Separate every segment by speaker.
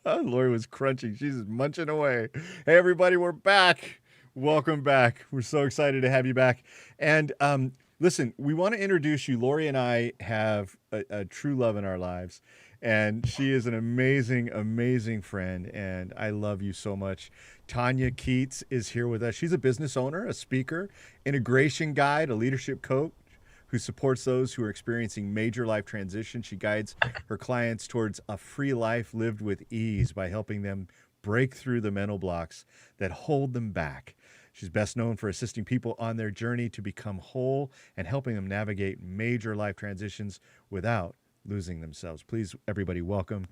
Speaker 1: Lori was crunching. She's munching away. Hey, everybody, we're back. Welcome back. We're so excited to have you back. And listen, we want to introduce you. Lori and I have a true love in our lives. And she is an amazing, amazing friend. And I love you so much. Tanya Keats is here with us. She's a business owner, a speaker, integration guide, a leadership coach who supports those who are experiencing major life transition. She guides her clients towards a free life lived with ease by helping them break through the mental blocks that hold them back. She's best known for assisting people on their journey to become whole and helping them navigate major life transitions without losing themselves. Please, everybody, welcome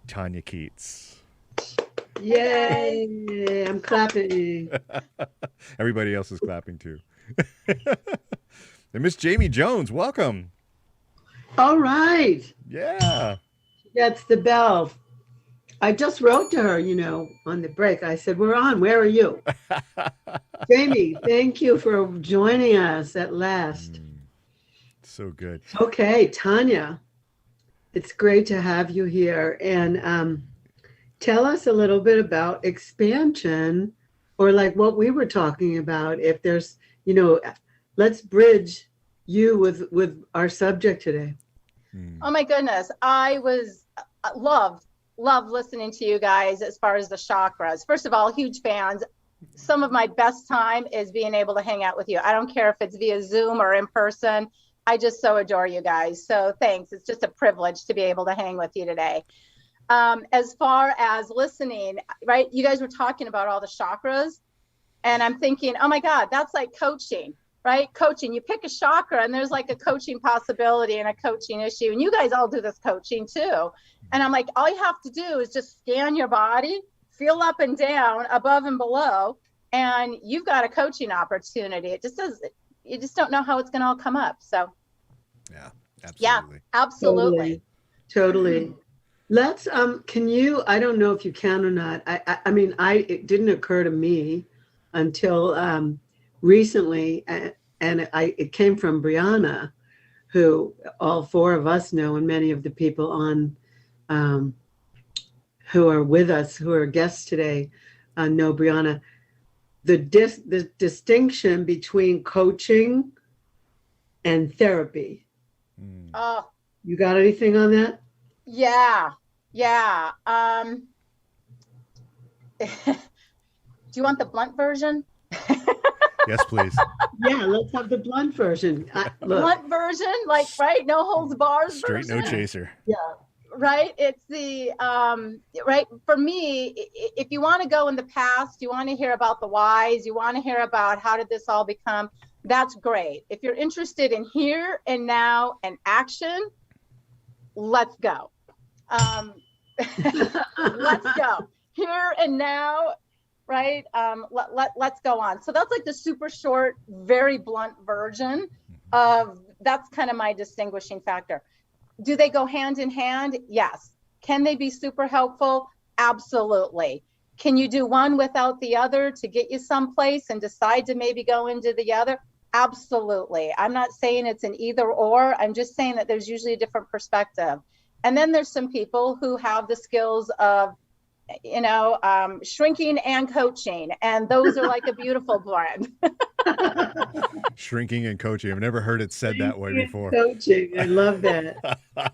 Speaker 1: Tanya Keats.
Speaker 2: Yay! I'm clapping.
Speaker 1: Everybody else is clapping too. And Miss Jamie Jones, welcome.
Speaker 2: All right.
Speaker 1: Yeah.
Speaker 2: She gets the bell. I just wrote to her, on the break. I said, we're on. Where are you? Jamie, thank you for joining us at last.
Speaker 1: So good.
Speaker 2: Okay, Tanya, it's great to have you here. And tell us a little bit about expansion, or like what we were talking about. If there's, let's bridge you with our subject today.
Speaker 3: Oh my goodness. I love listening to you guys as far as the chakras. First of all, huge fans. Some of my best time is being able to hang out with you. I don't care if it's via Zoom or in person. I just so adore you guys. So thanks. It's just a privilege to be able to hang with you today. As far as listening, right? You guys were talking about all the chakras, and I'm thinking, oh my God, that's like coaching, right? Coaching, you pick a chakra and there's like a coaching possibility and a coaching issue. And you guys all do this coaching too. And I'm like, all you have to do is just scan your body, feel up and down, above and below, and you've got a coaching opportunity. It just does, you just don't know how it's going to all come up. So
Speaker 1: yeah, absolutely.
Speaker 3: Yeah, absolutely.
Speaker 2: Totally. Let's, I don't know if you can or not. It didn't occur to me until recently, and it came from Brianna, who all four of us know, and many of the people on who are with us, who are guests today, know Brianna. The distinction between coaching and therapy.
Speaker 3: Oh,
Speaker 2: you got anything on that?
Speaker 3: Yeah. Do you want the blunt version?
Speaker 1: Yes, please.
Speaker 2: Yeah, let's have the blunt version.
Speaker 3: Blunt version, like, right? No holds bars.
Speaker 1: Straight,
Speaker 3: version.
Speaker 1: no chaser.
Speaker 2: Yeah.
Speaker 3: Right. It's the, right. For me, if you want to go in the past, you want to hear about the whys, you want to hear about how did this all become, that's great. If you're interested in here and now and action, let's go. Let's go here and now. Right. Let's go on. So that's like the super short, very blunt version of, that's kind of my distinguishing factor. Do they go hand in hand? Yes. Can they be super helpful? Absolutely. Can you do one without the other to get you someplace and decide to maybe go into the other? Absolutely. I'm not saying it's an either or. I'm just saying that there's usually a different perspective. And then there's some people who have the skills of, shrinking and coaching. And those are like a beautiful blend.
Speaker 1: Shrinking and coaching. I've never heard it said that way before.
Speaker 2: Coaching. I love that.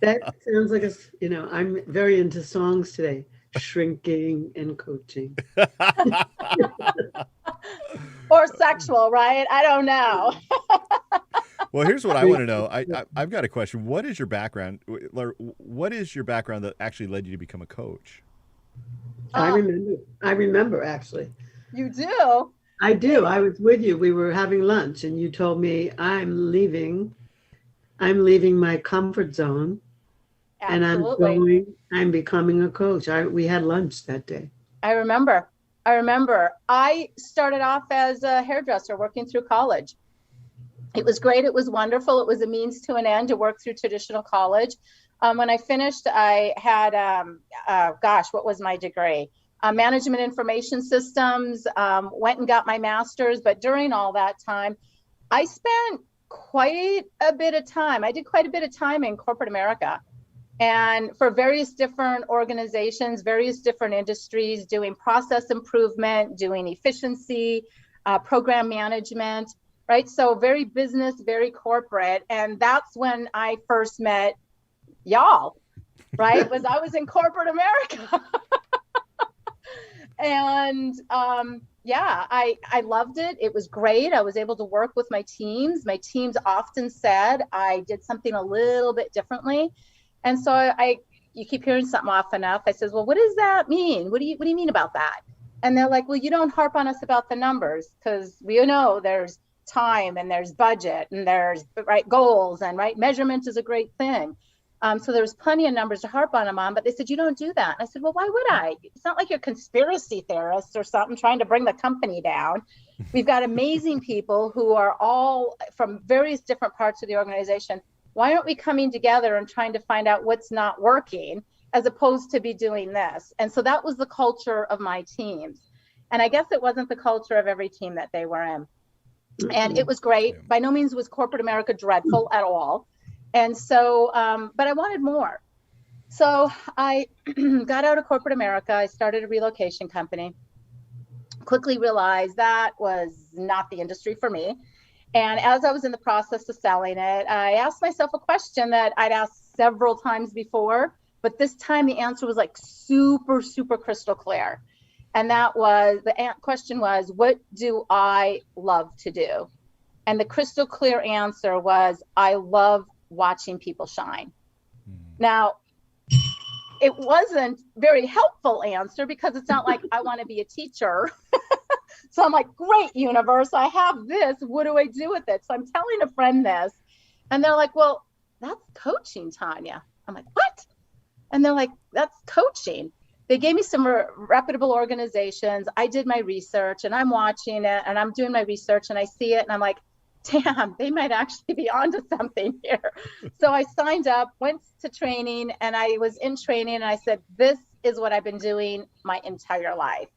Speaker 2: That sounds like I'm very into songs today. Shrinking and coaching.
Speaker 1: Or
Speaker 3: sexual, right? I don't know.
Speaker 1: Well, here's what I want to know. I've got a question. What is your background? What is your background that actually led you to become a coach?
Speaker 2: I remember actually.
Speaker 3: You do?
Speaker 2: I do. I was with you. We were having lunch and you told me I'm leaving my comfort zone.
Speaker 3: Absolutely.
Speaker 2: And I'm becoming a coach. We had lunch that day.
Speaker 3: I remember. I started off as a hairdresser working through college. It was great. It was wonderful. It was a means to an end to work through traditional college. When I finished, I had, what was my degree? Management information systems, went and got my master's. But during all that time, I spent quite a bit of time. I did quite a bit of time in corporate America. And for various different organizations, various different industries, doing process improvement, doing efficiency, program management, right? So very business, very corporate. And that's when I first met y'all, right? I was in corporate America. And yeah, I loved it. It was great. I was able to work with my teams. My teams often said I did something a little bit differently. And so you keep hearing something often enough. I says, well, what does that mean? What do you mean about that? And they're like, well, you don't harp on us about the numbers, because we know there's time and there's budget and there's right goals, and right measurement is a great thing. So there was plenty of numbers to harp on them on, but they said, you don't do that. And I said, well, why would I? It's not like you're conspiracy theorists or something trying to bring the company down. We've got amazing people who are all from various different parts of the organization. Why aren't we coming together and trying to find out what's not working, as opposed to be doing this? And so that was the culture of my teams. And I guess it wasn't the culture of every team that they were in. And it was great. By no means was corporate America dreadful at all. And so, but I wanted more. So I got out of corporate America. I started a relocation company. Quickly realized that was not the industry for me. And as I was in the process of selling it, I asked myself a question that I'd asked several times before, but this time the answer was like super, super crystal clear. And that was, the question was, what do I love to do? And the crystal clear answer was, I love watching people shine. Now, it wasn't very helpful answer, because it's not like I want to be a teacher. So I'm like, great universe, I have this. What do I do with it? So I'm telling a friend this, and they're like, well, that's coaching, Tanya. I'm like, what? And they're like, that's coaching. They gave me some reputable organizations. I did my research, and I'm watching it, and I'm doing my research, and I see it, and I'm like, damn, they might actually be onto something here. So I signed up, went to training, and I was in training, and I said, this is what I've been doing my entire life.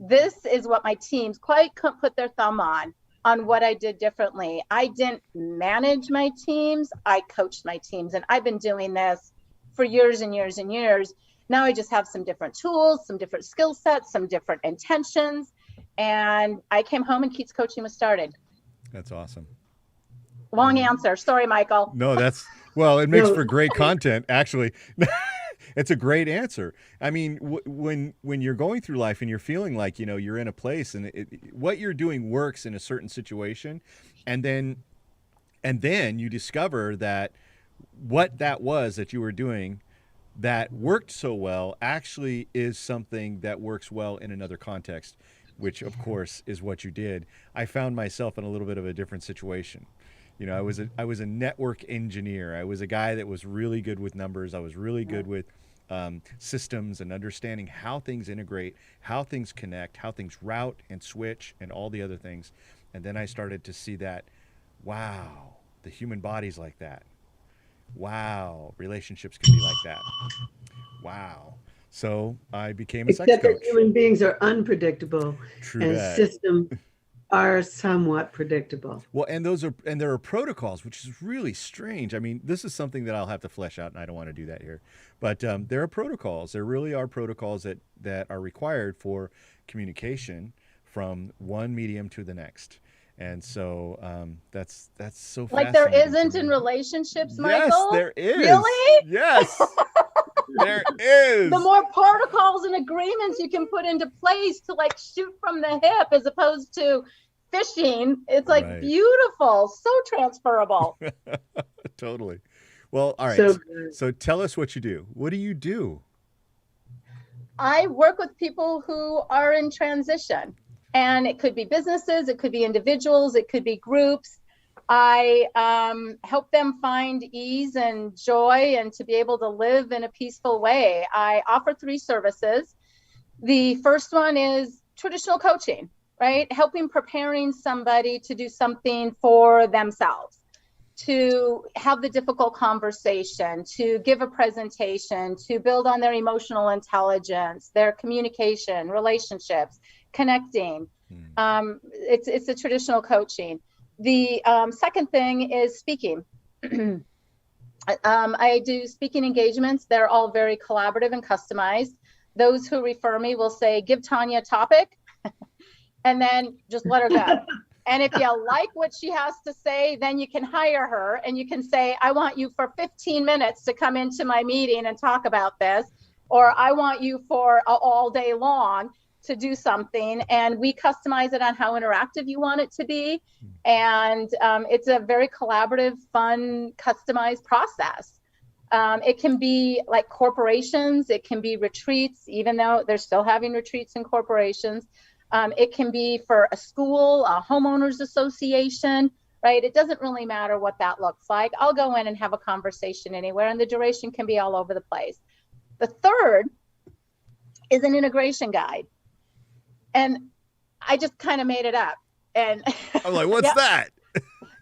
Speaker 3: This is what my teams quite couldn't put their thumb on what I did differently. I didn't manage my teams, I coached my teams, and I've been doing this for years and years and years. Now I just have some different tools, some different skill sets, some different intentions, and I came home and Keats Coaching was started.
Speaker 1: That's awesome.
Speaker 3: Long answer. Sorry, Michael.
Speaker 1: No, well, it makes for great content, actually. It's a great answer. I mean, when you're going through life and you're feeling like, you're in a place and what you're doing works in a certain situation, and then you discover that what that was that you were doing that worked so well actually is something that works well in another context, which of course is what you did. I found myself in a little bit of a different situation. I was a network engineer. I was a guy that was really good with numbers. I was really good with systems and understanding how things integrate, how things connect, how things route and switch, and all the other things. And then I started to see that, wow, the human body's like that. Wow, relationships can be like that. Wow. So I became a sex
Speaker 2: Except
Speaker 1: coach.
Speaker 2: that human beings are unpredictable.
Speaker 1: True
Speaker 2: and
Speaker 1: that.
Speaker 2: Systems are somewhat predictable.
Speaker 1: Well, and there are protocols, which is really strange. I mean, this is something that I'll have to flesh out, and I don't want to do that here. But there are protocols. There really are protocols that are required for communication from one medium to the next. And so that's so fascinating.
Speaker 3: Like there isn't in relationships, Michael?
Speaker 1: Yes, there is.
Speaker 3: Really?
Speaker 1: Yes. There is.
Speaker 3: The more protocols and agreements you can put into place to like shoot from the hip as opposed to fishing, it's like
Speaker 1: Right.
Speaker 3: beautiful, so transferable.
Speaker 1: Totally. Well, all right. So tell us what you do. What do you do?
Speaker 3: I work with people who are in transition, and it could be businesses, it could be individuals, it could be groups. I help them find ease and joy and to be able to live in a peaceful way. I offer 3 services. The first one is traditional coaching, right? Preparing somebody to do something for themselves, to have the difficult conversation, to give a presentation, to build on their emotional intelligence, their communication, relationships, connecting. It's a traditional coaching. The second thing is speaking. I do speaking engagements. They're all very collaborative and customized. Those who refer me will say, give Tanya a topic and then just let her go. And if you like what she has to say, then you can hire her and you can say, I want you for 15 minutes to come into my meeting and talk about this, or I want you for all day long to do something. And we customize it on how interactive you want it to be. And it's a very collaborative, fun, customized process. It can be like corporations, it can be retreats, even though they're still having retreats in corporations. It can be for a school, a homeowners association, right? It doesn't really matter what that looks like. I'll go in and have a conversation anywhere, and the duration can be all over the place. The third is an integration guide. And I just kind of made it up. And
Speaker 1: I'm like, what's that?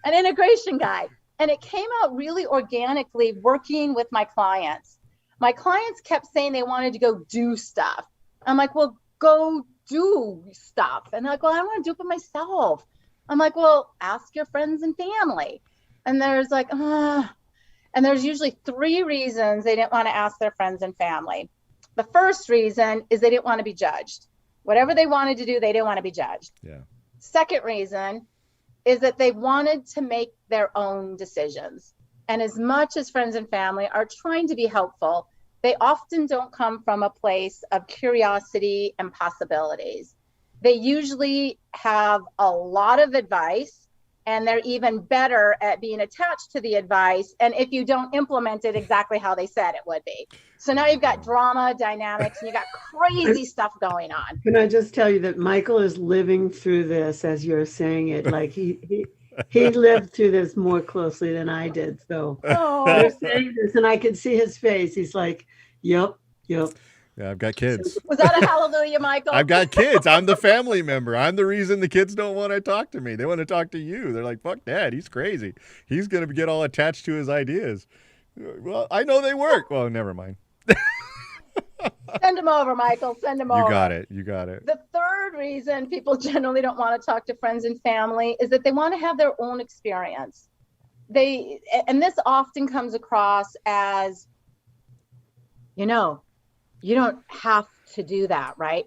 Speaker 3: An integration guide. And it came out really organically working with my clients. My clients kept saying they wanted to go do stuff. I'm like, well, go do stuff. And they're like, well, I want to do it for myself. I'm like, well, ask your friends and family. And there's like, and there's usually 3 reasons they didn't want to ask their friends and family. The first reason is they didn't want to be judged. Whatever they wanted to do, they didn't want to be judged.
Speaker 1: Yeah.
Speaker 3: Second reason is that they wanted to make their own decisions. And as much as friends and family are trying to be helpful, they often don't come from a place of curiosity and possibilities. They usually have a lot of advice, and they're even better at being attached to the advice. And if you don't implement it exactly how they said it would be. So now you've got drama, dynamics, and you got crazy stuff going on.
Speaker 2: Can I just tell you that Michael is living through this as you're saying it? Like he lived through this more closely than I did. So you're saying this, and I could see his face. He's like, "Yep."
Speaker 1: Yeah, I've got kids.
Speaker 3: Was that a hallelujah, Michael?
Speaker 1: I've got kids. I'm the family member. I'm the reason the kids don't want to talk to me. They want to talk to you. They're like, fuck Dad, he's crazy. He's going to get all attached to his ideas. Well, I know they work. Well, never mind.
Speaker 3: Send them over, Michael. Send them over.
Speaker 1: You got it. You got it.
Speaker 3: The third reason people generally don't want to talk to friends and family is that they want to have their own experience. And this often comes across as, you don't have to do that, right?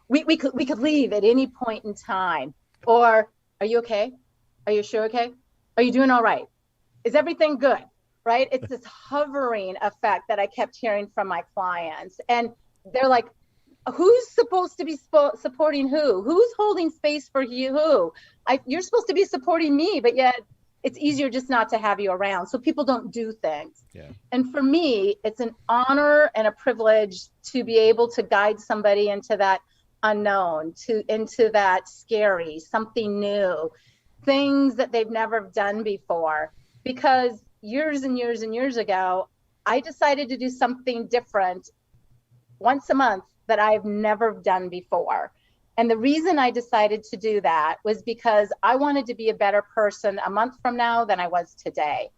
Speaker 3: We could leave at any point in time. Or, are you okay? Are you sure okay? Are you doing all right? Is everything good? Right? It's this hovering effect that I kept hearing from my clients. And they're like, who's supposed to be supporting who? Who's holding space for you? Who? You're supposed to be supporting me, but yet it's easier just not to have you around. So people don't do things.
Speaker 1: Yeah.
Speaker 3: And for me, it's an honor and a privilege to be able to guide somebody into that unknown, into that scary, something new, things that they've never done before. Because years and years and years ago, I decided to do something different once a month that I've never done before. And the reason I decided to do that was because I wanted to be a better person a month from now than I was today.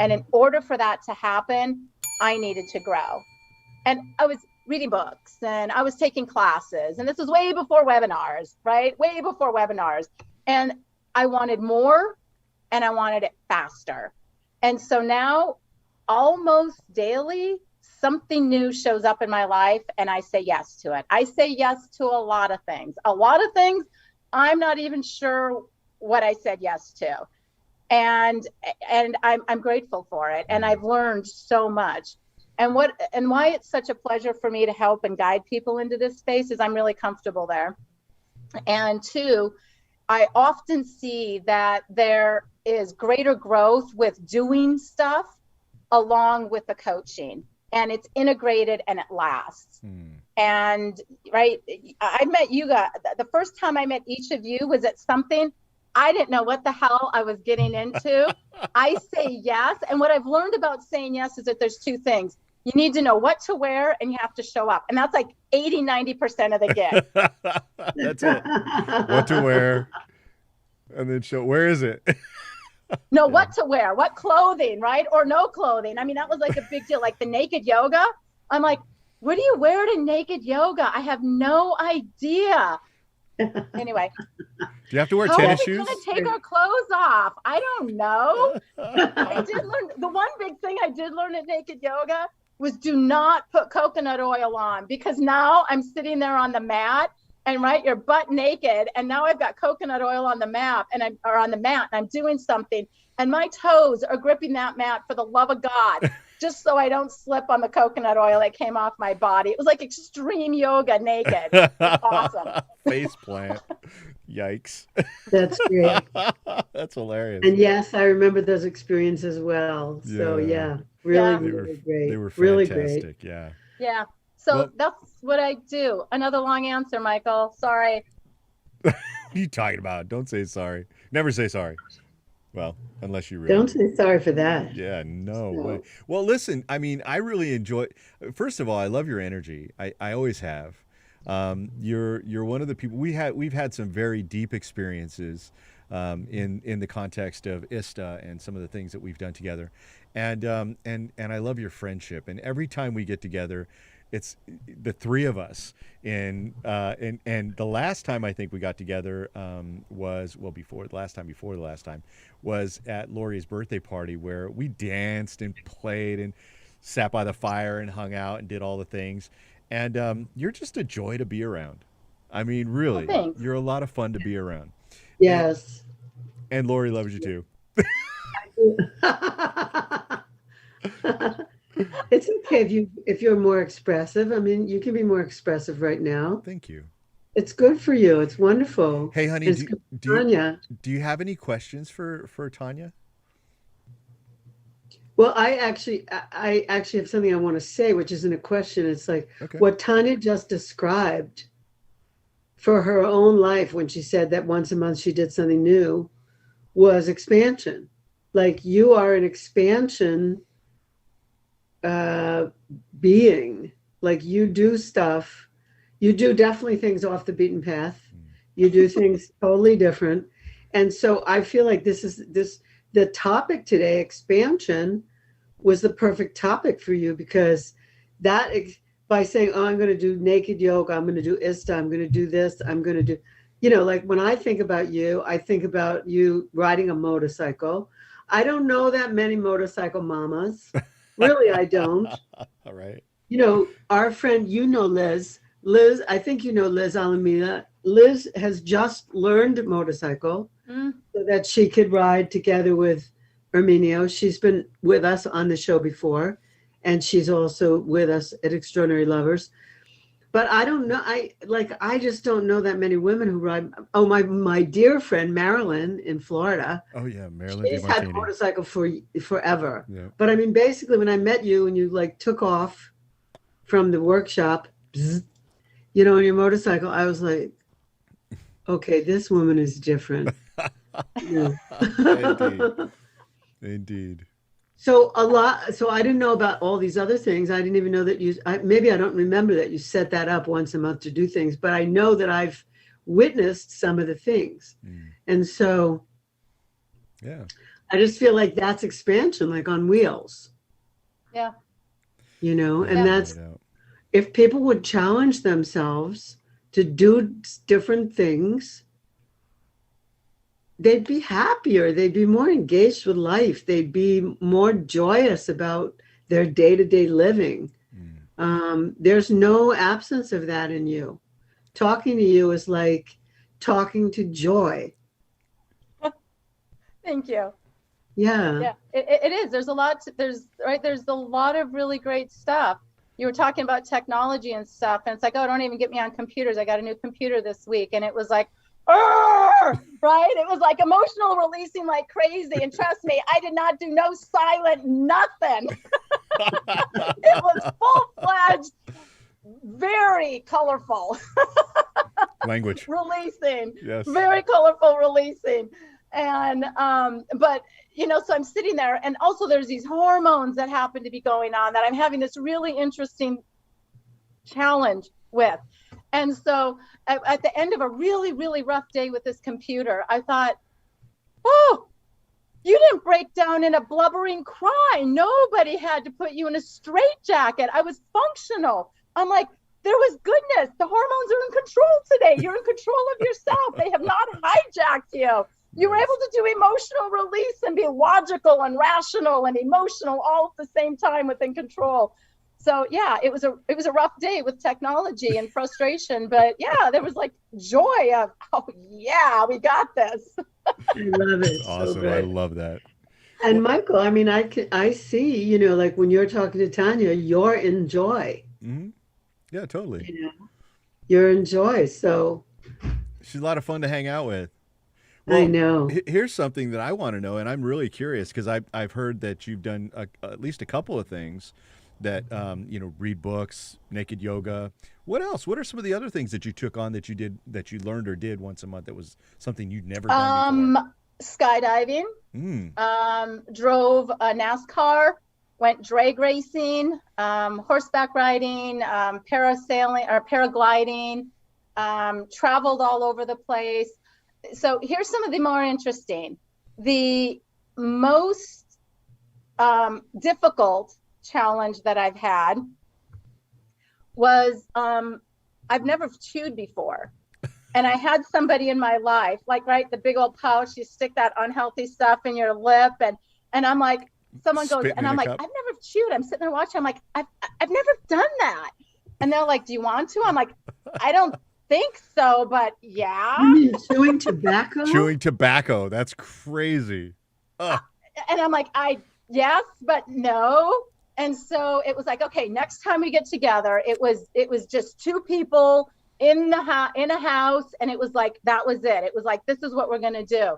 Speaker 3: And in order for that to happen, I needed to grow. And I was reading books and I was taking classes. And this was way before webinars, right? Way before webinars. And I wanted more and I wanted it faster. And so now almost daily, something new shows up in my life and I say yes to it. I say yes to a lot of things. A lot of things I'm not even sure what I said yes to. And I'm grateful for it. And I've learned so much. And why it's such a pleasure for me to help and guide people into this space is I'm really comfortable there. And 2, I often see that there is greater growth with doing stuff along with the coaching, and it's integrated and it lasts. And right, I met you guys, the first time I met each of you was at something I didn't know what the hell I was getting into. I say yes. And what I've learned about saying yes is that there's 2 things. You need to know what to wear and you have to show up. And that's like 80-90% of the gig.
Speaker 1: That's it. What to wear and then show. Where is it?
Speaker 3: Know what to wear, what clothing, right? Or no clothing. I mean, that was like a big deal. Like the naked yoga. I'm like, what do you wear to naked yoga? I have no idea. Anyway,
Speaker 1: Do you have to wear
Speaker 3: How
Speaker 1: tennis
Speaker 3: are we
Speaker 1: shoes?
Speaker 3: going to take our clothes off? I don't know. I did learn, the one big thing I did learn at Naked Yoga was do not put coconut oil on, because now I'm sitting there on the mat and you're butt naked, and now I've got coconut oil on the mat and I'm doing something, and my toes are gripping that mat for the love of God, just so I don't slip on the coconut oil that came off my body. It was like extreme yoga naked. It was awesome.
Speaker 1: Face plant. Yikes.
Speaker 2: That's great.
Speaker 1: That's hilarious.
Speaker 2: And yes, I remember those experiences well. So
Speaker 1: Yeah.
Speaker 2: really,
Speaker 3: Yeah.
Speaker 2: really great.
Speaker 1: They were
Speaker 2: really
Speaker 1: fantastic.
Speaker 2: great.
Speaker 1: Yeah.
Speaker 3: Yeah. So
Speaker 1: Well-
Speaker 3: that's what I do. Another long answer, Michael. Sorry.
Speaker 1: What are you talking about? Don't say sorry. Never say sorry. Well, unless you really
Speaker 2: Don't say sorry for that.
Speaker 1: Yeah, no
Speaker 2: No.
Speaker 1: way. Well, listen, I mean, I really enjoy. First of all, I love your energy. I always have. You're one of the people we've had some very deep experiences in the context of ISTA and some of the things that we've done together, and I love your friendship. And every time we get together, it's the three of us. And the last time I think we got together was before the last time was at Lori's birthday party, where we danced and played and sat by the fire and hung out and did all the things. And you're just a joy to be around. I mean, really,
Speaker 3: thanks.
Speaker 1: you're a lot of fun to be around.
Speaker 2: Yes.
Speaker 1: And Lori loves you too.
Speaker 2: It's okay if you're more expressive. I mean, you can be more expressive right now.
Speaker 1: Thank you.
Speaker 2: It's good for you. It's wonderful.
Speaker 1: Hey, honey,
Speaker 2: It's good for Tanya.
Speaker 1: do you have any questions for Tanya?
Speaker 2: Well, I actually have something I want to say, which isn't a question. It's like
Speaker 1: Okay.
Speaker 2: what Tanya just described for her own life when she said that once a month she did something new was expansion. Like you are an expansion being. Like you do stuff. You do definitely things off the beaten path. You do things totally different. And so I feel like the topic today, expansion, was the perfect topic for you, because by saying, oh, I'm going to do naked yoga, I'm going to do ISTA, I'm going to do this, I'm going to do, like when I think about you, I think about you riding a motorcycle. I don't know that many motorcycle mamas. Really, I don't.
Speaker 1: All right.
Speaker 2: Our friend, Liz. Liz, I think Liz Alameda. Liz has just learned motorcycle so that she could ride together with Erminio. She's been with us on the show before, and she's also with us at Extraordinary Lovers. But I don't know. I just don't know that many women who ride. Oh, my dear friend Marilyn in Florida.
Speaker 1: Oh yeah, Marilyn
Speaker 2: She's had a
Speaker 1: DiMartini.
Speaker 2: motorcycle for forever.
Speaker 1: Yeah.
Speaker 2: But I mean, basically, when I met you and you took off from the workshop, bzz, on your motorcycle, I was like, okay, this woman is different. Yeah.
Speaker 1: Indeed.
Speaker 2: So I didn't know about all these other things. I didn't even know that maybe I don't remember that you set that up once a month to do things, but I know that I've witnessed some of the things. And so
Speaker 1: Yeah.
Speaker 2: I just feel like that's expansion, like on wheels.
Speaker 3: Yeah.
Speaker 2: And that's, if people would challenge themselves to do different things, they'd be happier. They'd be more engaged with life. They'd be more joyous about their day-to-day living. There's no absence of that in you. Talking to you is like talking to joy.
Speaker 3: Thank you.
Speaker 2: Yeah.
Speaker 3: Yeah, it is. There's a lot. There's a lot of really great stuff. You were talking about technology and stuff, and it's like, oh, don't even get me on computers. I got a new computer this week, and it was like, right? It was like emotional releasing like crazy. And trust me, I did not do no silent nothing. It was full-fledged, very colorful
Speaker 1: Language.
Speaker 3: releasing.
Speaker 1: Yes.
Speaker 3: Very colorful releasing. And but so I'm sitting there, and also there's these hormones that happen to be going on that I'm having this really interesting challenge with. And so at the end of a really, really rough day with this computer, I thought, oh, you didn't break down in a blubbering cry. Nobody had to put you in a straitjacket. I was functional. I'm like, there was goodness. The hormones are in control today. You're in control of yourself. They have not back to you. You were able to do emotional release and be logical and rational and emotional all at the same time within control. So yeah, it was a rough day with technology and frustration, but yeah, there was like joy of, oh yeah, we got this.
Speaker 2: I love it.
Speaker 1: That's
Speaker 2: So
Speaker 1: awesome. I
Speaker 2: good.
Speaker 1: love that.
Speaker 2: And Michael, I mean, I see, like when you're talking to Tanya, you're in joy.
Speaker 1: Hmm. Yeah, totally.
Speaker 2: You know, you're in joy. So
Speaker 1: She's a lot of fun to hang out with.
Speaker 2: I
Speaker 1: Well,
Speaker 2: know.
Speaker 1: here's something that I want to know, and I'm really curious because I've heard that you've done at least a couple of things that read books, naked yoga. What else? What are some of the other things that you took on that you learned or did once a month that was something you'd never done
Speaker 3: Skydiving,
Speaker 1: before?
Speaker 3: drove a NASCAR, went drag racing, horseback riding, parasailing or paragliding, traveled all over the place. So here's some of the more interesting. The most difficult challenge that I've had was I've never chewed before. And I had somebody in my life, like, right, the big old pouch, you stick that unhealthy stuff in your lip. And I'm like, someone goes,
Speaker 1: Spitting
Speaker 3: and
Speaker 1: in
Speaker 3: I'm
Speaker 1: a
Speaker 3: like,
Speaker 1: cup?
Speaker 3: I've never chewed. I'm sitting there watching. I'm like, I've never done that. And they're like, do you want to? I'm like, I don't think so, but yeah.
Speaker 2: You mean chewing tobacco?
Speaker 1: Chewing tobacco. That's crazy. Ugh.
Speaker 3: And I'm like, yes, but no. And so it was like, okay, next time we get together, it was just two people in a house, and it was like, that was it. It was like, this is what we're going to do.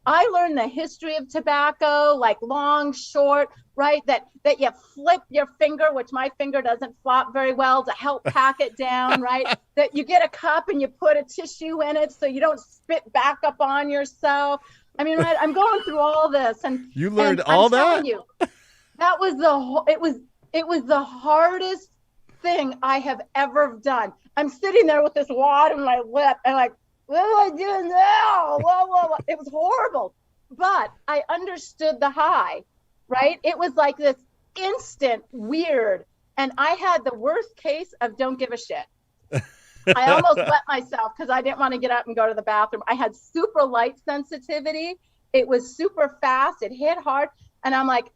Speaker 3: I learned the history of tobacco, like long, short, right? That you flip your finger, which my finger doesn't flop very well, to help pack it down, right? That you get a cup and you put a tissue in it so you don't spit back up on yourself. I mean, right, I'm going through all this, and
Speaker 1: You learned
Speaker 3: and
Speaker 1: all
Speaker 3: I'm telling
Speaker 1: that?
Speaker 3: you, that was it was the hardest thing I have ever done. I'm sitting there with this wad in my lip and like, what do I do now? Whoa. It was horrible. But I understood the high, right? It was like this instant weird. And I had the worst case of don't give a shit. I almost wet myself because I didn't want to get up and go to the bathroom. I had super light sensitivity. It was super fast. It hit hard. And I'm like,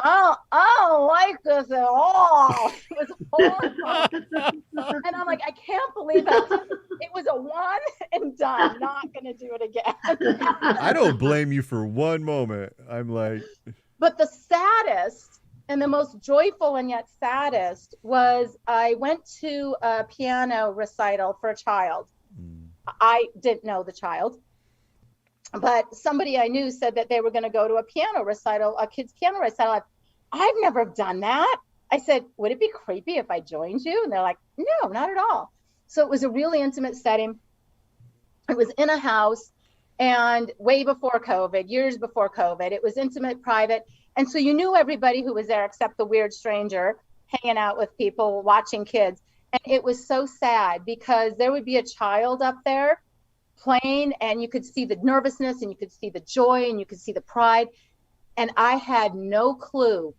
Speaker 3: oh, I don't like this at all. It was horrible. And I'm like, I can't believe it was a one and done. Not going to do it again.
Speaker 1: I don't blame you for one moment. I'm like,
Speaker 3: But the saddest and the most joyful and yet saddest was I went to a piano recital for a child. I didn't know the child, but somebody I knew said that they were going to go to a piano recital, a kid's piano recital. I've never done that. I said, would it be creepy if I joined you? And they're like, no, not at all. So it was a really intimate setting. It was in a house, and way before COVID, years before COVID, it was intimate, private. And so you knew everybody who was there except the weird stranger hanging out with people, watching kids. And it was so sad because there would be a child up there playing, and you could see the nervousness, and you could see the joy, and you could see the pride. And I had no clue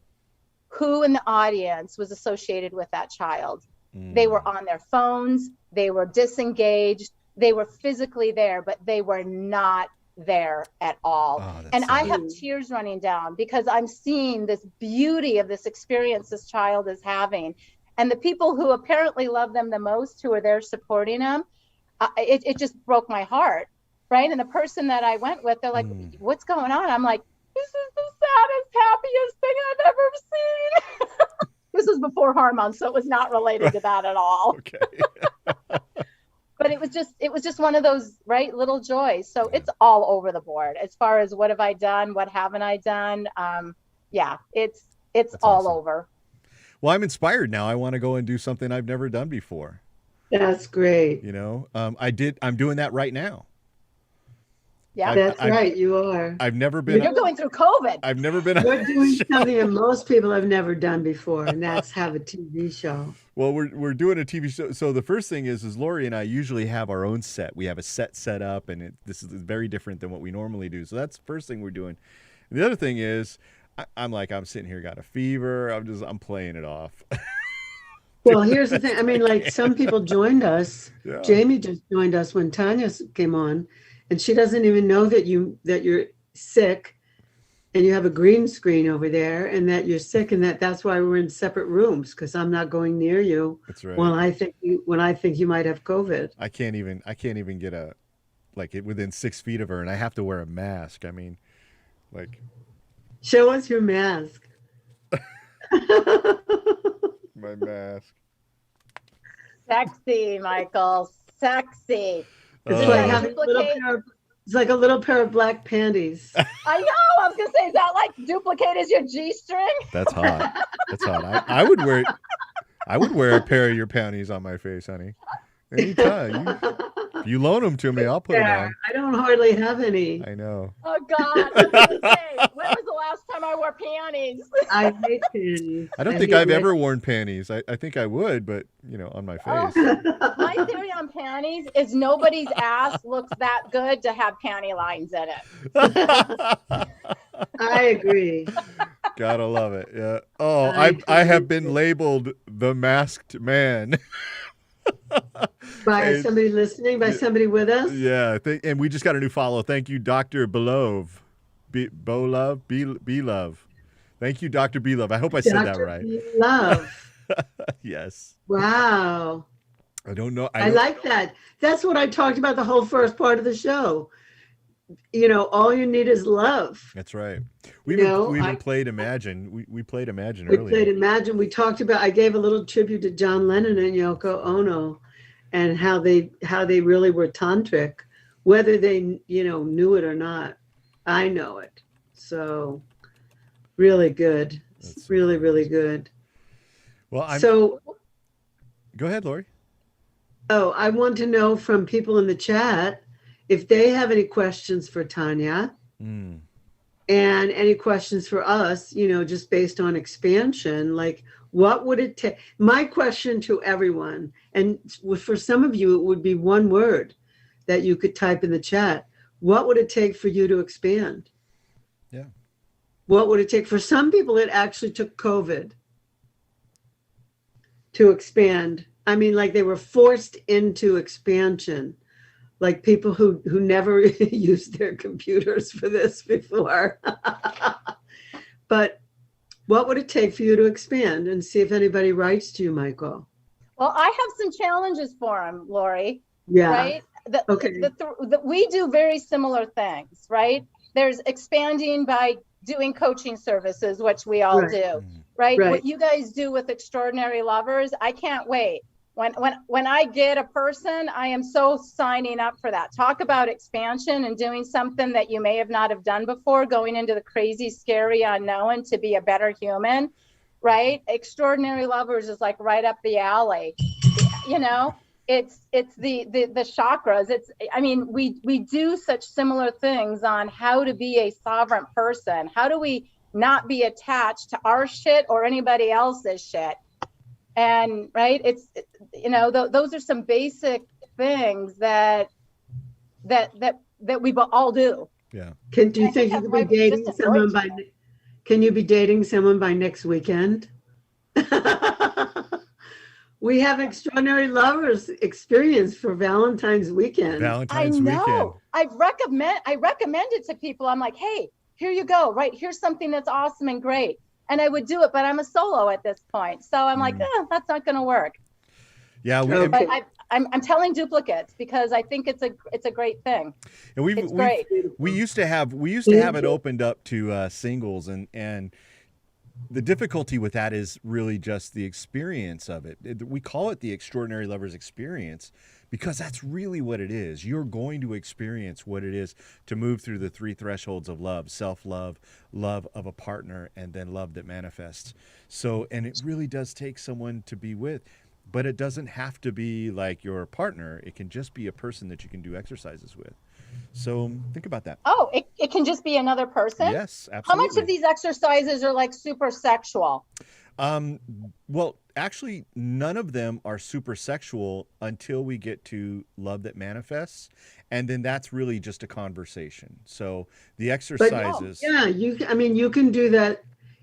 Speaker 3: who in the audience was associated with that child. They were on their phones, they were disengaged, they were physically there, but they were not there at all. And I have tears running down because I'm seeing this beauty of this experience this child is having. And the people who apparently love them the most, who are there supporting them, it just broke my heart, right? And the person that I went with, they're like, what's going on? I'm like, this is the saddest, happiest thing I've ever seen. This was before hormones, so it was not related to that at all.
Speaker 1: okay.
Speaker 3: But it was just one of those, right, little joys. So it's all over the board as far as what have I done, what haven't I done. Yeah, it's
Speaker 1: That's
Speaker 3: all
Speaker 1: awesome.
Speaker 3: over.
Speaker 1: Well, I'm inspired now. I want to go and do something I've never done before.
Speaker 2: That's great.
Speaker 1: I'm doing that right now.
Speaker 3: Yeah,
Speaker 2: That's right. You are.
Speaker 1: I've never been.
Speaker 3: You're going through COVID.
Speaker 1: I've never been.
Speaker 2: We're doing something that most people have never done before, and that's have a TV show.
Speaker 1: Well, we're doing a TV show. So the first thing is Lori and I usually have our own set. We have a set up, and this is very different than what we normally do. So that's the first thing we're doing. And the other thing is, I'm sitting here, got a fever. I'm playing it off.
Speaker 2: Well, here's the thing. I mean, like some people joined us.
Speaker 1: Yeah.
Speaker 2: Jamie just joined us when Tanya came on, and she doesn't even know that you're sick, and you have a green screen over there, and that you're sick, and that's why we're in separate rooms, because I'm not going near you
Speaker 1: That's right.
Speaker 2: when I think you might have COVID.
Speaker 1: I can't even get within 6 feet of her, and I have to wear a mask. I mean, like,
Speaker 2: Show us your mask.
Speaker 1: my mask.
Speaker 3: Sexy, Michael. Sexy.
Speaker 2: It's
Speaker 3: Yeah,
Speaker 2: like
Speaker 1: Uh,
Speaker 2: having
Speaker 3: duplicate.
Speaker 2: it's like a little pair of black panties.
Speaker 3: I know. I was gonna say, is that like duplicate as your G-string?
Speaker 1: That's hot. That's hot. I would wear a pair of your panties on my face, honey. Anytime. If you loan them to me, I'll put them
Speaker 2: Yeah,
Speaker 1: on.
Speaker 2: I don't hardly have any.
Speaker 1: I know.
Speaker 3: Oh God. I was gonna say, when was the last time I wore panties?
Speaker 2: I hate panties.
Speaker 1: I don't think
Speaker 2: hate
Speaker 1: I've
Speaker 2: red-
Speaker 1: ever worn panties. I think I would, but on my
Speaker 3: Oh.
Speaker 1: face.
Speaker 3: My theory on panties is nobody's ass looks that good to have panty lines in it.
Speaker 2: I agree.
Speaker 1: Gotta love it. Yeah. Oh,
Speaker 2: I
Speaker 1: I have
Speaker 2: totally
Speaker 1: been
Speaker 2: agree.
Speaker 1: labeled the masked man.
Speaker 2: By
Speaker 1: And-
Speaker 2: somebody listening, by somebody with us.
Speaker 1: Yeah, and we just got a new follow. Thank you, Dr. Belove. Bolove? Belove. Thank you, Dr. Belove. I hope I said that
Speaker 2: Dr.
Speaker 1: right.
Speaker 2: Love.
Speaker 1: Yes.
Speaker 2: Wow.
Speaker 1: I don't know.
Speaker 2: I like that. That's what I talked about the whole first part of the show. All you need is love.
Speaker 1: That's right. We
Speaker 2: You
Speaker 1: even,
Speaker 2: know,
Speaker 1: we even
Speaker 2: I-
Speaker 1: played Imagine. We played Imagine
Speaker 2: We
Speaker 1: earlier.
Speaker 2: played Imagine. We talked about, I gave a little tribute to John Lennon and Yoko Ono, and how they really were tantric, whether they knew it or not. I know it. So really good.
Speaker 1: That's
Speaker 2: Really, really good.
Speaker 1: Well,
Speaker 2: So
Speaker 1: go ahead, Lori.
Speaker 2: I want to know from people in the chat if they have any questions for Tanya
Speaker 1: Mm.
Speaker 2: and any questions for us, just based on expansion. Like, what would it take? My question to everyone, and for some of you, it would be one word that you could type in the chat. What would it take for you to expand?
Speaker 1: Yeah.
Speaker 2: What would it take? For some people, it actually took COVID to expand. I mean, like they were forced into expansion, like people who never used their computers for this before. But what would it take for you to expand? And see if anybody writes to you, Michael.
Speaker 3: Well, I have some challenges for him, Lori.
Speaker 2: Yeah.
Speaker 3: Right?
Speaker 2: Okay.
Speaker 3: We do very similar things, right? There's expanding by doing coaching services, which we all
Speaker 2: Right.
Speaker 3: do,
Speaker 1: Mm.
Speaker 3: right?
Speaker 2: Right.
Speaker 3: What you guys do with Extraordinary Lovers, I can't wait. When I get a person, I am so signing up for that. Talk about expansion and doing something that you may have not have done before, going into the crazy, scary unknown to be a better human, right? Extraordinary Lovers is like right up the alley. It's the chakras. We do such similar things on how to be a sovereign person. How do we not be attached to our shit or anybody else's shit? And right, those are some basic things that we all do.
Speaker 1: Yeah.
Speaker 2: Do you
Speaker 3: I think
Speaker 2: think you
Speaker 3: that's
Speaker 2: could
Speaker 3: why
Speaker 2: be
Speaker 3: we
Speaker 2: dating
Speaker 3: just
Speaker 2: someone
Speaker 3: enjoy
Speaker 2: by? Can you be dating someone by next weekend? We have Extraordinary Lovers experience for Valentine's weekend.
Speaker 1: Valentine's
Speaker 3: I know.
Speaker 1: weekend.
Speaker 3: I recommend it to people. I'm like, hey, here you go. Right, here's something that's awesome and great. And I would do it, but I'm a solo at this point, so I'm like, that's not going to work.
Speaker 1: Yeah,
Speaker 2: Okay.
Speaker 3: But I'm telling duplicates because I think it's a great thing.
Speaker 1: and
Speaker 3: It's great.
Speaker 1: we used to have it opened up to singles, and the difficulty with that is really just the experience of it. We call it the Extraordinary Lovers experience because that's really what it is. You're going to experience what it is to move through the 3 thresholds of love: self-love, love of a partner, and then love that manifests. So, and it really does take someone to be with, but it doesn't have to be like your partner. It can just be a person that you can do exercises with. So think about that.
Speaker 3: Oh, it can just be another person?
Speaker 1: Yes,
Speaker 3: How
Speaker 1: absolutely.
Speaker 3: much of these exercises are like super sexual?
Speaker 1: Well, actually, none of them are super sexual until we get to love that manifests. And then that's really just a conversation. So the exercises.
Speaker 2: Yeah, you can do that.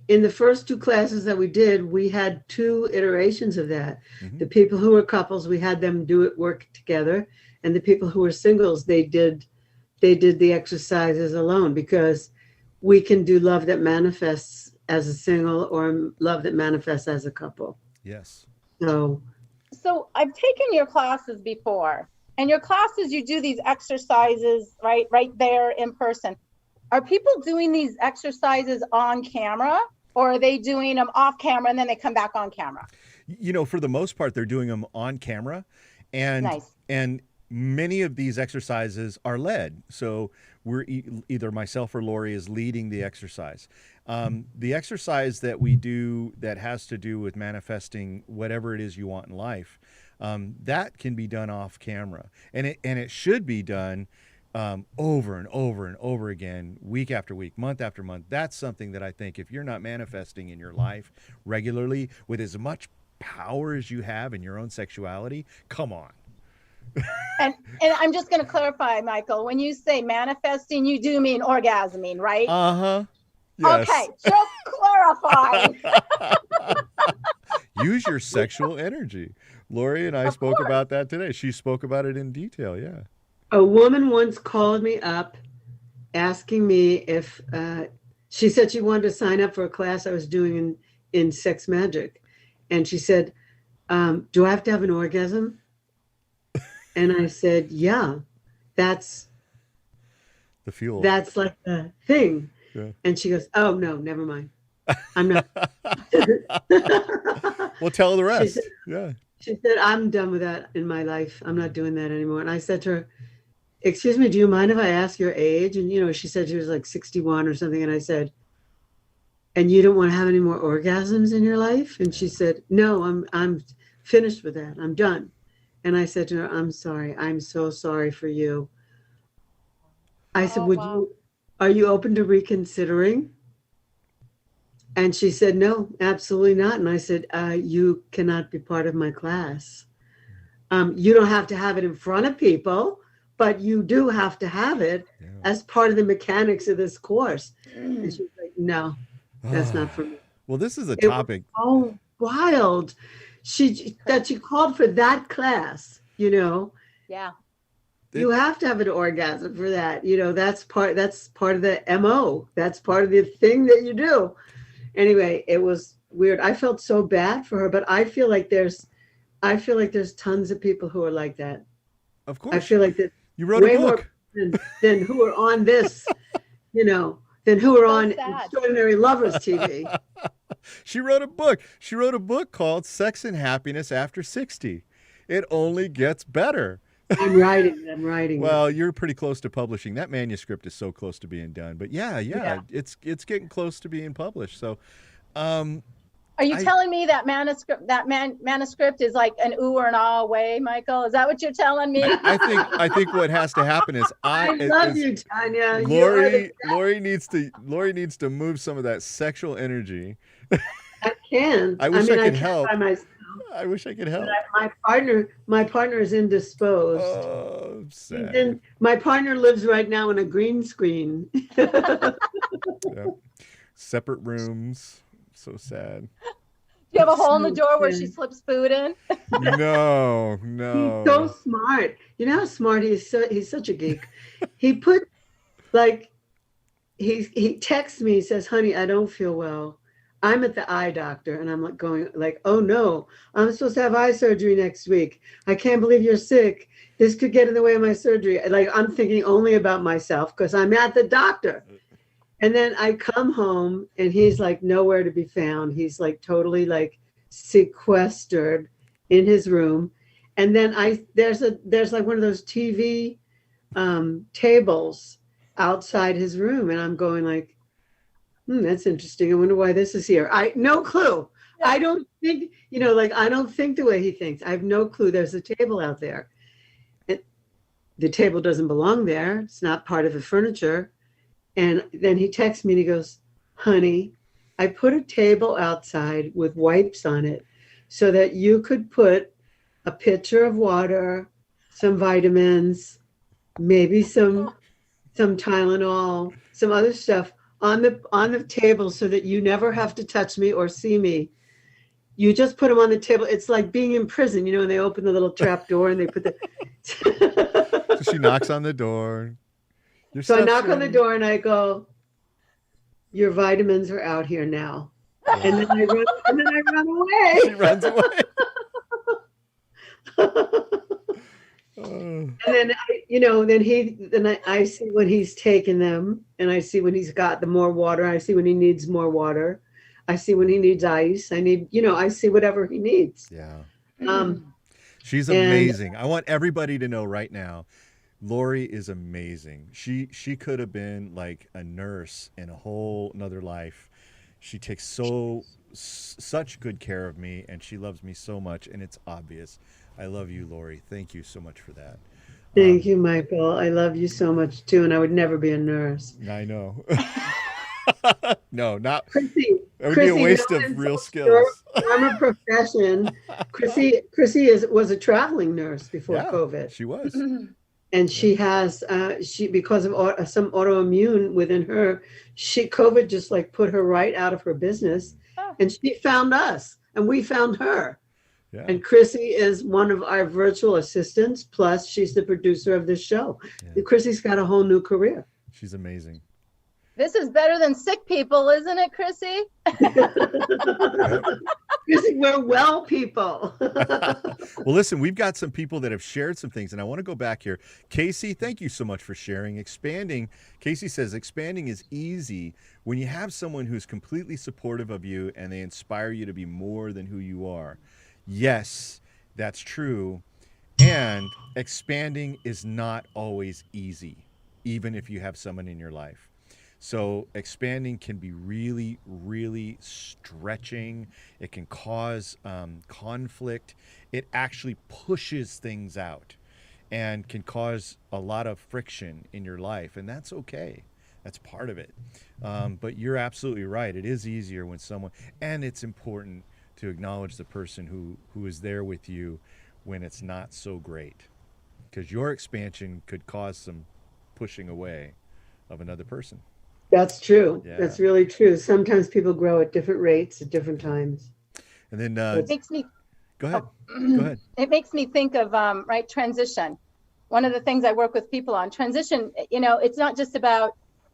Speaker 2: In the first 2 classes that we did, we had 2 iterations of that.
Speaker 1: Mhm.
Speaker 2: The people who were couples, we had them work together, and the people who were singles, they did they did the exercises alone, because we can do love that manifests as a single or love that manifests as a couple.
Speaker 1: Yes.
Speaker 2: So
Speaker 3: So I've taken your classes before, and your classes, you do these exercises right there in person. Are people doing these exercises on camera, or are they doing them off camera and then they come back on camera?
Speaker 1: For the most part, they're doing them on camera, and
Speaker 3: Nice.
Speaker 1: and many of these exercises are led. So we're either myself or Lori is leading the exercise. The exercise that we do that has to do with manifesting whatever it is you want in life, that can be done off camera, and it should be done over and over and over again, week after week, month after month. That's something that I think, if you're not manifesting in your life regularly with as much power as you have in your own sexuality, come on.
Speaker 3: And I'm just going to clarify, Michael, when you say manifesting, you do mean orgasming, right?
Speaker 1: Yes.
Speaker 3: Okay, just clarifying.
Speaker 1: Use your sexual energy. Lori and I spoke about that today. She spoke about it in detail. Yeah.
Speaker 2: a woman once called me up asking me if she said she wanted to sign up for a class I was doing in sex magic. And she said, do I have to have an orgasm? And I said, yeah, that's
Speaker 1: The fuel.
Speaker 2: that's like the thing.
Speaker 1: Yeah.
Speaker 2: And she goes, oh no, never mind. I'm not.
Speaker 1: Well, tell the rest.
Speaker 2: said-
Speaker 1: Yeah.
Speaker 2: She said, I'm done with that in my life. I'm not doing that anymore. And I said to her, excuse me, do you mind if I ask your age? And, she said she was like 61 or something. And I said, and you don't want to have any more orgasms in your life? And she said, no, I'm finished with that. I'm done. And I said to her, I'm sorry. I'm so sorry for you. I said, are you open to reconsidering? And she said, no, absolutely not. And I said, you cannot be part of my class. You don't have to have it in front of people, but you do have to have it as part of the mechanics of this course. And she was like, no, that's not for me.
Speaker 1: Well, this is a topic.
Speaker 2: Oh, wild. She called for that class,
Speaker 3: Yeah.
Speaker 2: You have to have an orgasm for that. That's part of the MO. That's part of the thing that you do. Anyway, it was weird. I felt so bad for her, but I feel like there's tons of people who are like that.
Speaker 1: Of course.
Speaker 2: I feel like that
Speaker 1: you wrote a book
Speaker 2: than who are on this, than who are on
Speaker 3: sad.
Speaker 2: Extraordinary Lovers TV.
Speaker 1: She wrote a book. She wrote a book called Sex and Happiness After 60. It only gets better.
Speaker 2: I'm writing.
Speaker 1: Well, you're pretty close to publishing. That manuscript is so close to being done. But yeah. It's getting close to being published. So,
Speaker 3: are you telling me that manuscript is like an ooh or an ah away, Michael? Is that what you're telling me?
Speaker 1: I think what has to happen is
Speaker 2: I love you, Tanya.
Speaker 1: Lori needs to move some of that sexual energy.
Speaker 2: I can.
Speaker 1: I wish I could help.
Speaker 2: By myself.
Speaker 1: I wish I could help.
Speaker 2: My partner is indisposed.
Speaker 1: Oh, sad.
Speaker 2: My partner lives right now in a green screen.
Speaker 1: Yep. Separate rooms. So sad.
Speaker 3: Do you have a hole in the door where she slips food in?
Speaker 1: No.
Speaker 2: He's so smart. You know how smart he is? He's such a geek. He put he texts me. He says, "Honey, I don't feel well. I'm at the eye doctor," and I'm going, "Oh no, I'm supposed to have eye surgery next week. I can't believe you're sick. This could get in the way of my surgery." I'm thinking only about myself because I'm at the doctor. And then I come home and he's nowhere to be found. He's totally sequestered in his room. And then there's one of those TV tables outside his room, and I'm going that's interesting. I wonder why this is here. No clue. Yeah. I don't think, I don't think the way he thinks. I have no clue. There's a table out there. The table doesn't belong there. It's not part of the furniture. And then he texts me and he goes, "Honey, I put a table outside with wipes on it so that you could put a pitcher of water, some vitamins, maybe some Tylenol, some other stuff on the table so that you never have to touch me or see me. You just put them on the table. It's like being in prison, and they open the little trap door and they put the..."
Speaker 1: So she knocks on the door. Your
Speaker 2: So I
Speaker 1: stuff's
Speaker 2: knock on the
Speaker 1: ready.
Speaker 2: door and I go, "Your vitamins are out here now." And then I run
Speaker 1: She runs away.
Speaker 2: away.
Speaker 1: Oh,
Speaker 2: And then I see when he's taken them, and I see when he's got the more water. I see when he needs more water. I see when he needs ice. I see whatever he needs.
Speaker 1: yeah.
Speaker 2: Um,
Speaker 1: She's
Speaker 2: and
Speaker 1: amazing. I want everybody to know right now, Lori is amazing. She could have been like a nurse in a whole another life. She takes such good care of me, and she loves me so much, and it's obvious. I love you, Lori. Thank you so much for that.
Speaker 2: thank you, Michael. I love you so much too, and I would never be a nurse.
Speaker 1: I know. No, not.
Speaker 2: Chrissy,
Speaker 1: It would be a
Speaker 2: Chrissy,
Speaker 1: waste of
Speaker 2: in
Speaker 1: real
Speaker 2: your
Speaker 1: skills.
Speaker 2: former profession, Chrissy was a traveling nurse before
Speaker 1: Yeah,
Speaker 2: COVID.
Speaker 1: she was.
Speaker 2: And
Speaker 1: Yeah.
Speaker 2: she has she because of some autoimmune within her, COVID just like put her right out of her business,
Speaker 3: Oh.
Speaker 2: and she found us and we found her.
Speaker 1: Yeah.
Speaker 2: And Chrissy is one of our virtual assistants, plus she's the producer of this show.
Speaker 1: Yeah.
Speaker 2: Chrissy's got a whole new career.
Speaker 1: She's amazing.
Speaker 3: This is better than sick people, isn't it, Chrissy?
Speaker 1: Yep.
Speaker 2: Chrissy, we're well people.
Speaker 1: Well, listen, we've got some people that have shared some things, and I want to go back here. Casey, thank you so much for sharing. Expanding, Casey says, expanding is easy when you have someone who's completely supportive of you and they inspire you to be more than who you are. Yes, that's true. And expanding is not always easy, even if you have someone in your life. So expanding can be really, really stretching. It can cause conflict. It actually pushes things out and can cause a lot of friction in your life. And that's okay. That's part of it. But you're absolutely right. It is easier when someone, and it's important to acknowledge the person who is there with you when it's not so great. Because your expansion could cause some pushing away of another person.
Speaker 2: That's true.
Speaker 1: Yeah.
Speaker 2: That's really true. Sometimes people grow at different rates at different times.
Speaker 1: And then
Speaker 3: It makes me
Speaker 1: go ahead. Go ahead.
Speaker 3: it makes me think of right, transition. One of the things I work with people on transition, it's not just about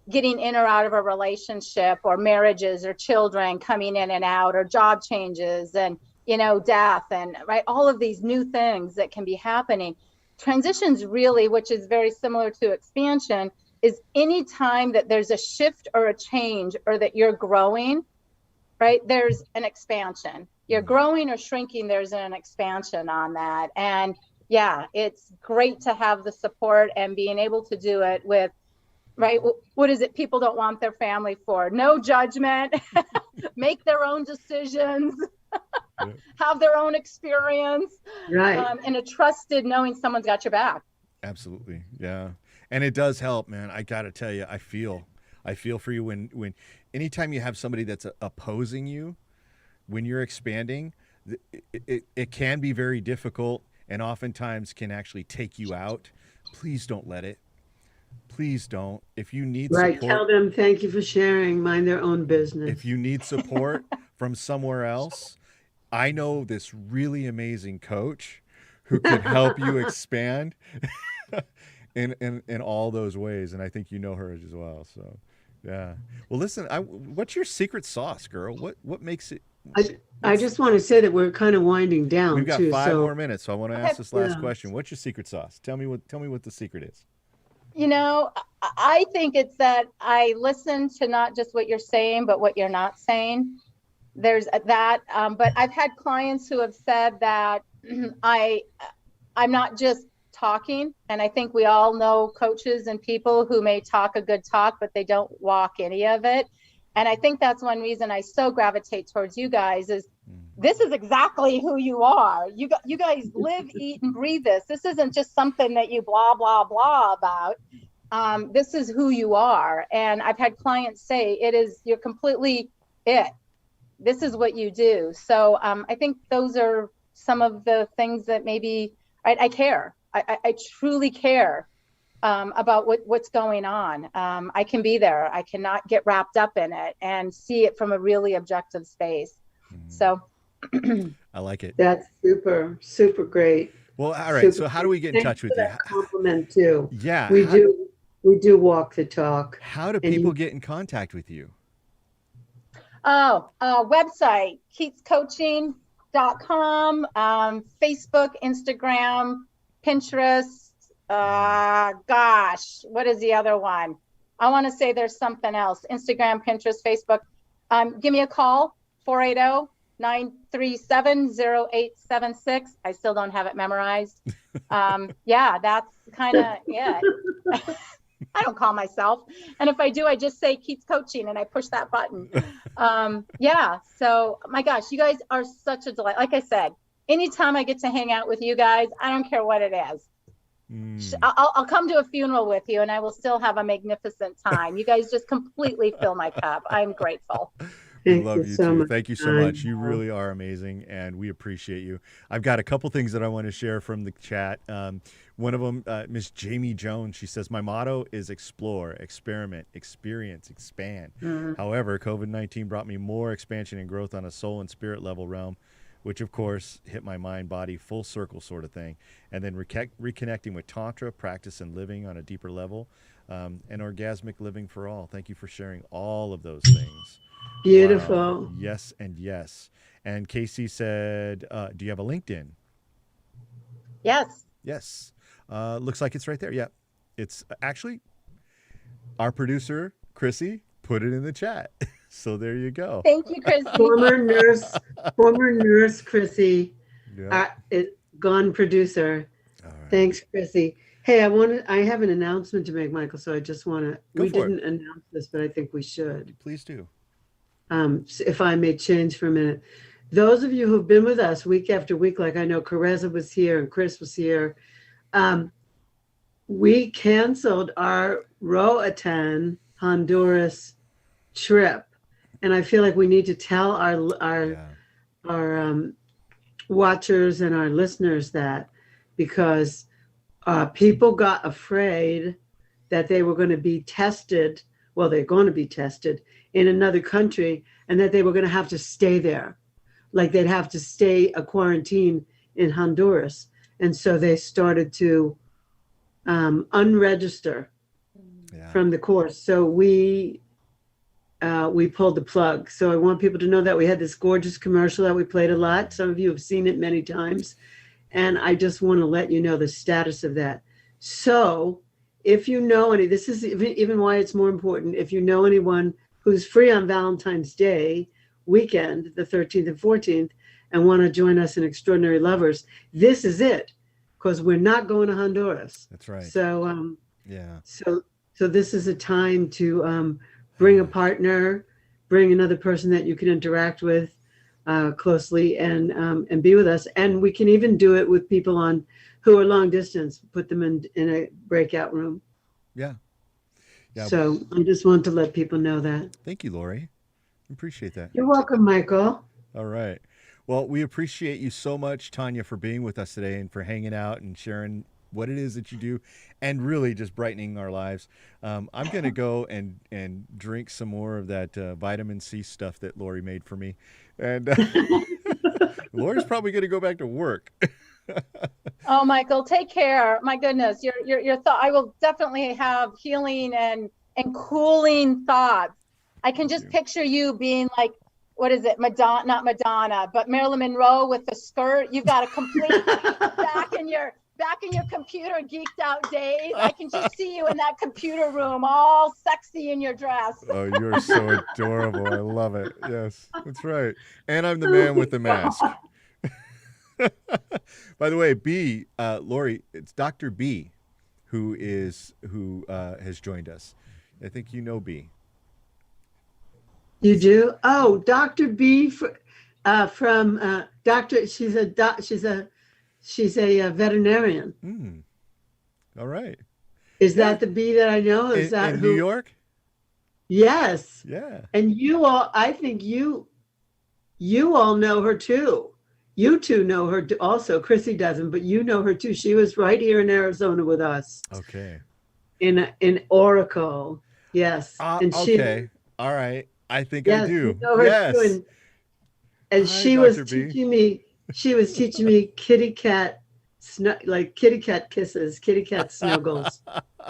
Speaker 3: getting in or out of a relationship or marriages or children coming in and out or job changes and death and right, all of these new things that can be happening. Transitions really, which is very similar to expansion, is any time that there's a shift or a change or that you're growing, right? There's an expansion. You're growing or shrinking, there's an expansion on that. And yeah, it's great to have the support and being able to do it with, right? What is it people don't want their family for? No judgment, make their own decisions, have their own experience,
Speaker 2: Right.
Speaker 3: and a trusted knowing someone's got your back.
Speaker 1: Absolutely. Yeah. And it does help, man. I got to tell you, I feel for you when anytime you have somebody that's opposing you when you're expanding, it can be very difficult and oftentimes can actually take you out. Please don't let it. Please don't. If you need
Speaker 2: Right.
Speaker 1: support,
Speaker 2: Tell them thank you for sharing. Mind their own business.
Speaker 1: if you need support from somewhere else, I know this really amazing coach who could help you expand in all those ways, and I think you know her as well. So, yeah. Well, listen, what's your secret sauce, girl? What makes it?
Speaker 2: I just want to say that we're kind of winding down.
Speaker 1: We've got
Speaker 2: too,
Speaker 1: 5
Speaker 2: so
Speaker 1: more minutes, so I want to ask this last
Speaker 2: Yeah.
Speaker 1: question. What's your secret sauce? Tell me what the secret is.
Speaker 3: I think it's that I listen to not just what you're saying, but what you're not saying. There's that. But I've had clients who have said that I'm not just talking. And I think we all know coaches and people who may talk a good talk, but they don't walk any of it. And I think that's one reason I so gravitate towards you guys is this is exactly who you are. You guys live, eat, and breathe this. This isn't just something that you blah, blah, blah about. This is who you are. And I've had clients say you're completely it. This is what you do. So I think those are some of the things that maybe I care. I truly care about what's going on. I can be there. I cannot get wrapped up in it and see it from a really objective space. So
Speaker 1: I like it.
Speaker 2: That's super, super great.
Speaker 1: Well, all right. So how do we get in touch with you?
Speaker 2: That compliment too.
Speaker 1: Yeah.
Speaker 2: We do. We do walk the talk.
Speaker 1: How do
Speaker 2: And
Speaker 1: people
Speaker 2: you,
Speaker 1: get in contact with you?
Speaker 3: Oh, website, keatscoaching.com, Facebook, Instagram, Pinterest. Gosh, what is the other one? I want to say there's something else. Instagram, Pinterest, Facebook. Give me a call, 480-937-0876. I still don't have it memorized. Yeah, that's kind of it. I don't call myself. And if I do, I just say Keats Coaching and I push that button. Yeah. So my gosh, you guys are such a delight. Like I said, anytime I get to hang out with you guys, I don't care what it is. I'll come to a funeral with you and I will still have a magnificent time. You guys just completely fill my cup. I'm grateful.
Speaker 1: We
Speaker 2: thank
Speaker 1: love
Speaker 2: you
Speaker 1: you
Speaker 2: so
Speaker 1: too.
Speaker 2: much.
Speaker 1: Thank you so
Speaker 2: I
Speaker 1: much. You
Speaker 2: know.
Speaker 1: really are amazing, and we appreciate you. I've got a couple things that I want to share from the chat. One of them, Miss Jamie Jones, she says, "My motto is explore, experiment, experience, expand. However, COVID-19 brought me more expansion and growth on a soul and spirit level realm, which of course hit my mind, body, full circle sort of thing. And then reconnecting with Tantra, practice and living on a deeper level, and orgasmic living for all. Thank you for sharing all of those things." Wow.
Speaker 2: Beautiful.
Speaker 1: Yes and yes. And Casey said, do you have a LinkedIn?
Speaker 3: Yes.
Speaker 1: Yes. Looks like it's right there. Yeah. It's actually our producer, Chrissy, put it in the chat. So there you go.
Speaker 3: Thank you, Chrissy.
Speaker 2: Former nurse Chrissy,
Speaker 1: Yeah.
Speaker 2: gone producer.
Speaker 1: All right.
Speaker 2: Thanks, Chrissy. Hey, I have an announcement to make, Michael. So I just want to.
Speaker 1: Go
Speaker 2: We
Speaker 1: for it.
Speaker 2: didn't announce this, but I think we should.
Speaker 1: Please do.
Speaker 2: If I may change for a minute. Those of you who've been with us week after week, like I know Careza was here and Chris was here, we canceled our Roatan Honduras trip, and I feel like we need to tell our watchers and our listeners that, because people got afraid that they were going to be tested. Well, they're going to be tested in another country, and that they were going to have to stay there, like they'd have to stay a quarantine in Honduras, and so they started to unregister from the course. So we pulled the plug. So I want people to know that we had this gorgeous commercial that we played a lot. Some of you have seen it many times, and I just want to let you know the status of that. So if you know any, this is even why it's more important. If you know anyone who's free on Valentine's Day weekend, the 13th and 14th, and want to join us in Extraordinary Lovers, this is it, because we're not going to Honduras.
Speaker 1: That's right.
Speaker 2: So,
Speaker 1: yeah.
Speaker 2: So this is a time to bring a partner, bring another person that you can interact with closely, and be with us. And we can even do it with people who are long distance. Put them in a breakout room.
Speaker 1: Yeah. Yeah.
Speaker 2: So I just want to let people know that.
Speaker 1: Thank you, Lori. Appreciate that.
Speaker 2: You're welcome, Michael.
Speaker 1: All right. Well, we appreciate you so much, Tanya, for being with us today and for hanging out and sharing what it is that you do and really just brightening our lives. I'm going to go and drink some more of that vitamin C stuff that Lori made for me. And Lori's probably going to go back to work.
Speaker 3: Oh, Michael, take care. My goodness, your thought. I will definitely have healing and cooling thoughts. I can just picture you being like, what is it? Madonna, not Madonna, but Marilyn Monroe with the skirt. You've got a complete back in your computer geeked out days. I can just see you in that computer room, all sexy in your dress.
Speaker 1: Oh, you're so adorable. I love it. Yes, that's right. And I'm the man with the mask. By the way, Lori, it's Dr. B who has joined us. I think you know B.
Speaker 2: You do? Oh, Dr. B from Dr. She's a veterinarian.
Speaker 1: All right.
Speaker 2: Is that the B that I know? Is that
Speaker 1: in
Speaker 2: who?
Speaker 1: New York?
Speaker 2: Yes.
Speaker 1: Yeah.
Speaker 2: And you all, I think you all know her too. You two know her also. Chrissy doesn't, but you know her too. She was right here in Arizona with us.
Speaker 1: Okay.
Speaker 2: In Oracle. Yes. And
Speaker 1: okay. All right. I think I do.
Speaker 2: You know her
Speaker 1: yes.
Speaker 2: Too. And
Speaker 1: Hi,
Speaker 2: she
Speaker 1: Dr.
Speaker 2: was
Speaker 1: B.
Speaker 2: teaching me. She was teaching me kitty cat like kitty cat kisses, kitty cat snuggles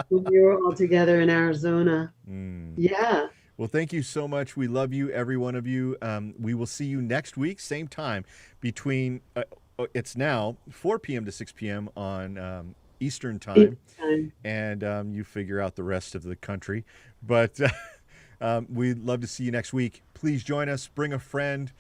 Speaker 2: when we were all together in Arizona.
Speaker 1: Mm.
Speaker 2: Yeah.
Speaker 1: Well, thank you so much. We love you, every one of you. We will see you next week, same time, between, it's now 4 p.m. to 6 p.m. on Eastern time. And you figure out the rest of the country. But we'd love to see you next week. Please join us. Bring a friend.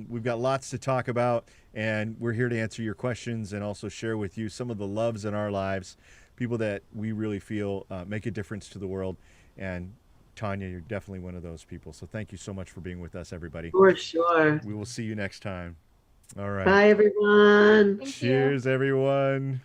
Speaker 1: We've got lots to talk about, and we're here to answer your questions and also share with you some of the loves in our lives, people that we really feel make a difference to the world. And Tanya, you're definitely one of those people. So thank you so much for being with us, everybody.
Speaker 2: For sure.
Speaker 1: We will see you next time. All right.
Speaker 2: Bye, everyone.
Speaker 3: Thank you.
Speaker 1: Cheers, everyone.